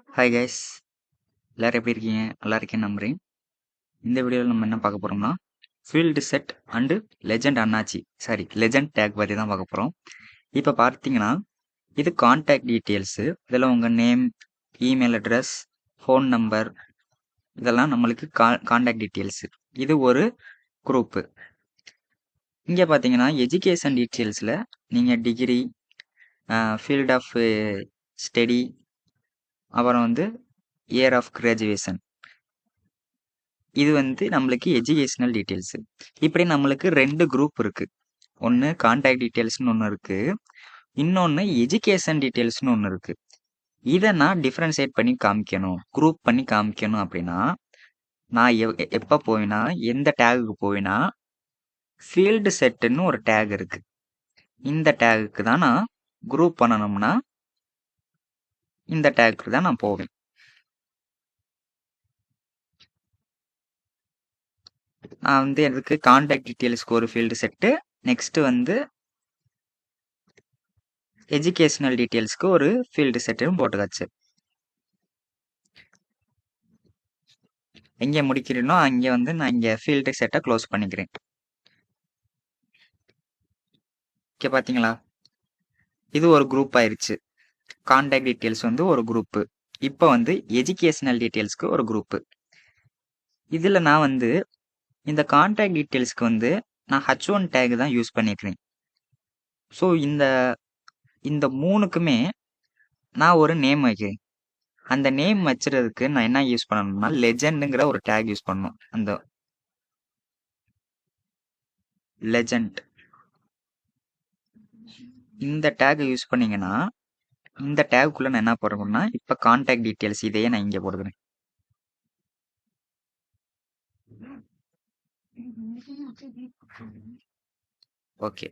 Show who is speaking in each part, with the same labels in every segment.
Speaker 1: Hi guys, எல்லாரும் எப்படி இருக்கீங்க? நல்லா இருக்கேன்னு நம்புறேன். இந்த வீடியோவில் நம்ம என்ன பார்க்க போறோம்னா ஃபீல்டு செட் அண்டு லெஜெண்ட் அண்ணாச்சி லெஜெண்ட் டேக் பற்றி தான் பார்க்க போகிறோம். இப்போ பார்த்தீங்கன்னா இது கான்டாக்ட் டீட்டெயில்ஸு. இதில் உங்கள் name, email address, phone number இதெல்லாம் நம்மளுக்கு கான்டாக்ட் டீட்டெயில்ஸு. இது ஒரு குரூப்பு. இங்கே பார்த்தீங்கன்னா எஜுகேஷன் டீட்டெயில்ஸில் நீங்கள் டிகிரி, ஃபீல்ட் ஆஃப் ஸ்டடி, அப்புறம் இயர் ஆஃப் கிராஜுவேஷன், இது நம்மளுக்கு எஜுகேஷனல் டீட்டெயில்ஸு. இப்படி நம்மளுக்கு 2 குரூப் இருக்குது. ஒன்று கான்டாக்ட் டீட்டெயில்ஸ்னு ஒன்று இருக்குது, இன்னொன்று எஜுகேஷன் டீட்டெயில்ஸ்னு ஒன்று இருக்குது. இதை நான் டிஃப்ரென்ஷியேட் பண்ணி காமிக்கணும், குரூப் பண்ணி காமிக்கணும் அப்படின்னா நான் எப்போ போவேன்னா, எந்த டேகுக்கு போவேன்னா ஃபீல்டு செட்டுன்னு ஒரு டேக் இருக்குது. இந்த டேகுக்கு தான் நான் குரூப் பண்ணணும்னா இந்த டேகுக்கு தான் நான் போவேன். நான் எதுக்கு கான்டாக்ட் டீட்டெயில்ஸ்க்கு ஒரு ஃபீல்டு செட்டு, நெக்ஸ்ட்டு எஜுகேஷனல் டீட்டெயில்ஸ்க்கு ஒரு ஃபீல்டு செட்டும் போட்டுக்காச்சு. எங்கே முடிக்கிறேனோ அங்கே நான் இங்கே ஃபீல்டு செட்டை க்ளோஸ் பண்ணிக்கிறேன். ஓகே, பார்த்தீங்களா? இது ஒரு குரூப் ஆயிடுச்சு. கான்டாக்ட் டீட்டெயில்ஸ் ஒரு குரூப்பு. இப்போ எஜுகேஷனல் டீட்டெயில்ஸ்க்கு ஒரு குரூப்பு. இதில் நான் இந்த கான்டாக்ட் டீட்டெயில்ஸ்க்கு நான் H1 டேக் தான் யூஸ் பண்ணிக்கிறேன். ஸோ இந்த 3க்குமே நான் ஒரு நேம் வைக்கிறேன். அந்த நேம் வச்சுறதுக்கு நான் என்ன யூஸ் பண்ணணும்னா லெஜெண்டுங்கிற ஒரு டேக் யூஸ் பண்ணணும். அந்த லெஜெண்ட் இந்த டேக் யூஸ் பண்ணீங்கன்னா இந்த டேக்குள்ள நான் என்ன போடுறேன்னா இப்போ கான்டாக்ட் டீட்டெயில்ஸ் இதையே நான் இங்கே போடுறேன். ஓகே,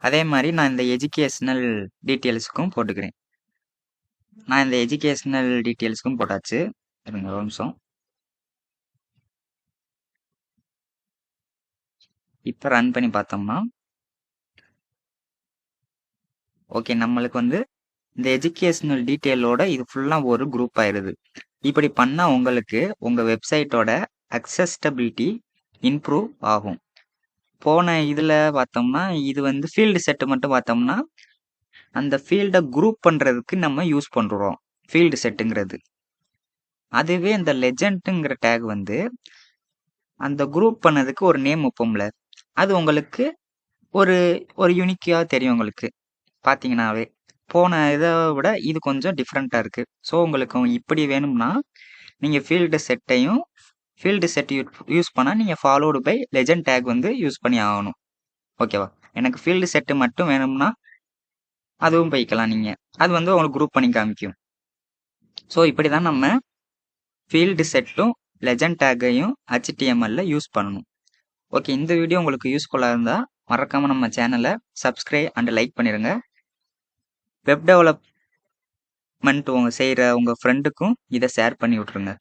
Speaker 1: அதே மாதிரி நான் இந்த எஜுகேஷனல் டீட்டெயில்ஸுக்கும் போட்டுக்கிறேன். நான் இந்த எஜுகேஷனல் டீட்டெயில்ஸ்க்கும் போட்டாச்சு. இருங்க ஒரு நிமிஷம். இப்போ ரன் பண்ணி பார்த்தோம்னா ஓகே, நம்மளுக்கு இந்த எஜுகேஷனல் டீட்டெயிலோட இது ஃபுல்லாக ஒரு குரூப் ஆயிடுது. இப்படி பண்ணால் உங்களுக்கு உங்கள் வெப்சைட்டோட அக்சஸ்டபிலிட்டி இம்ப்ரூவ் ஆகும். போன இதில் பார்த்தோம்னா இது ஃபீல்டு செட்டு மட்டும் பார்த்தோம்னா அந்த ஃபீல்டை குரூப் பண்ணுறதுக்கு நம்ம யூஸ் பண்ணுறோம் ஃபீல்டு செட்டுங்கிறது. அதுவே இந்த லெஜெண்டுங்கிற டேக் அந்த குரூப் பண்ணதுக்கு ஒரு நேம் வைப்போம்ல, அது உங்களுக்கு ஒரு ஒரு யூனிக்காக தெரியும். உங்களுக்கு பார்த்தீங்கன்னாவே போன இதை விட இது கொஞ்சம் டிஃப்ரெண்ட்டாக இருக்குது. ஸோ உங்களுக்கு இப்படி வேணும்னா நீங்கள் ஃபீல்டு செட் யூஸ் பண்ணால் நீங்கள் followed by legend tag use பண்ணி ஆகணும். ஓகேவா? எனக்கு ஃபீல்டு செட்டு மட்டும் வேணும்னா அதுவும் போய்க்கலாம் நீங்கள். அது உங்களுக்கு குரூப் பண்ணி காமிக்கும். ஸோ இப்படி தான் நம்ம ஃபீல்டு செட்டும் லெஜெண்ட் டேக்கையும் HTML யூஸ் பண்ணணும். ஓகே, இந்த வீடியோ உங்களுக்கு யூஸ்ஃபுல்லாக இருந்தால் மறக்காமல் நம்ம சேனலை சப்ஸ்கிரைப் அண்ட் லைக் பண்ணிடுங்க. வெப் டெவலப்மெண்ட் செய்கிற உங்கள் ஃப்ரெண்டுக்கும் இதை ஷேர் பண்ணி விட்ருங்க.